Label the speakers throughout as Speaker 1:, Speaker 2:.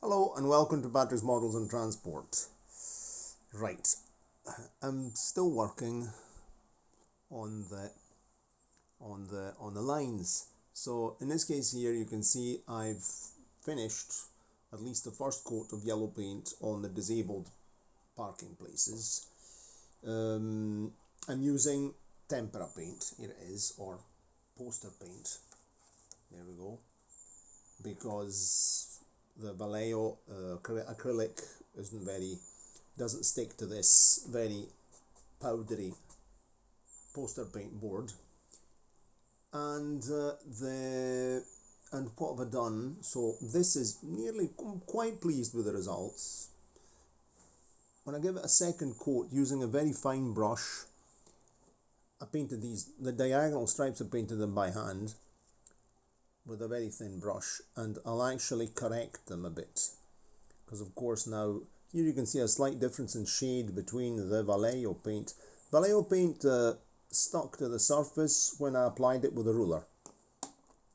Speaker 1: Hello and welcome to Batteries, Models and Transport. Right, I'm still working on the lines. So in this case here you can see I've finished at least the first coat of yellow paint on the disabled parking places. I'm using tempera paint, here it is, or poster paint. There we go. Because the Vallejo acrylic doesn't stick to this very powdery poster paint board. And what have I done? So this is I'm quite pleased with the results. When I give it a second coat using a very fine brush, I painted the diagonal stripes, I painted them by hand with a very thin brush, and I'll actually correct them a bit, because of course now here you can see a slight difference in shade between the Vallejo paint. Vallejo paint stuck to the surface when I applied it with a ruler,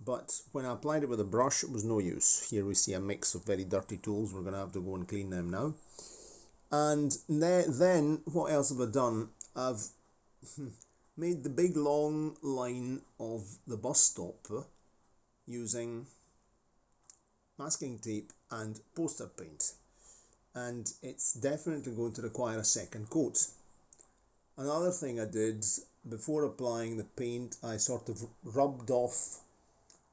Speaker 1: but when I applied it with a brush it was no use. Here we see a mix of very dirty tools. We're going to have to go and clean them now. And then what else have I done? I've made the big long line of the bus stop using masking tape and poster paint, and it's definitely going to require a second coat. Another thing I did before applying the paint, I sort of rubbed off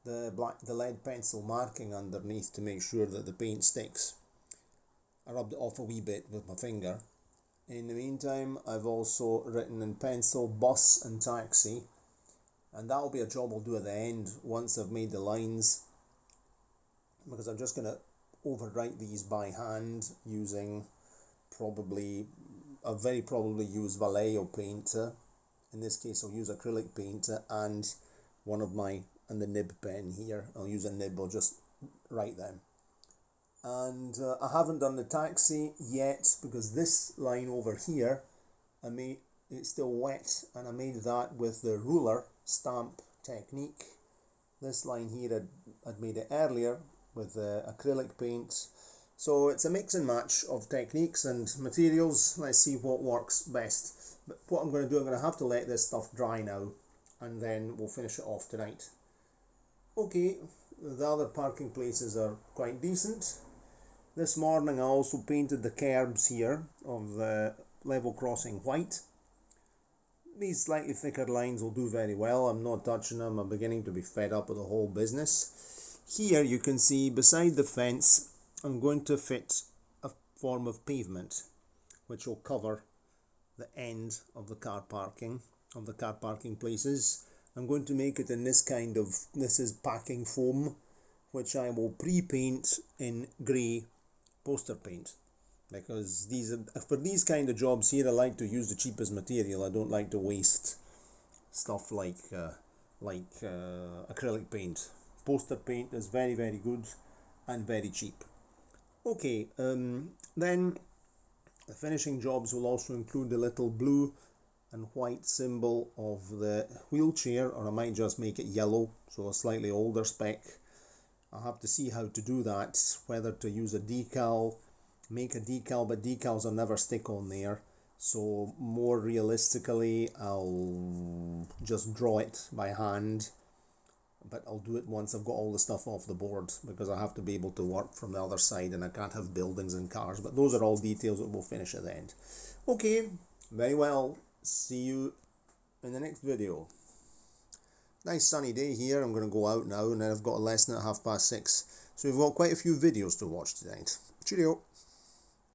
Speaker 1: the lead pencil marking underneath to make sure that the paint sticks. I rubbed it off a wee bit with my finger. In the meantime, I've also written in pencil bus and taxi, and that'll be a job I'll do at the end once I've made the lines, because I'm just going to overwrite these by hand using I'll very probably use Vallejo paint. In this case I'll use acrylic paint and the nib pen here. I'll use a nib, I'll just write them. And I haven't done the taxi yet because this line over here, it's still wet, and I made that with the ruler stamp technique. This line here I'd made it earlier with acrylic paint. So it's a mix and match of techniques and materials. Let's see what works best. But what I'm going to do, I'm going to have to let this stuff dry now, and then we'll finish it off tonight. Okay, the other parking places are quite decent. This morning I also painted the curbs here of the level crossing white. These slightly thicker lines will do very well. I'm not touching them. I'm beginning to be fed up with the whole business. Here you can see beside the fence I'm going to fit a form of pavement which will cover the end of the car parking places. I'm going to make it in this is packing foam, which I will pre-paint in grey poster paint, because for these kind of jobs here I like to use the cheapest material. I don't like to waste stuff like acrylic paint. Poster paint is very, very good and very cheap. Okay, then the finishing jobs will also include the little blue and white symbol of the wheelchair, or I might just make it yellow, so a slightly older spec. I'll have to see how to do that, whether to use a decal, make a decal, but decals will never stick on there. So more realistically, I'll just draw it by hand, but I'll do it once I've got all the stuff off the board, because I have to be able to work from the other side and I can't have buildings and cars. But those are all details that we'll finish at the end. Okay, very well. See you in the next video. Nice sunny day here. I'm going to go out now, and then I've got a lesson at 6:30. So we've got quite a few videos to watch tonight. Cheerio.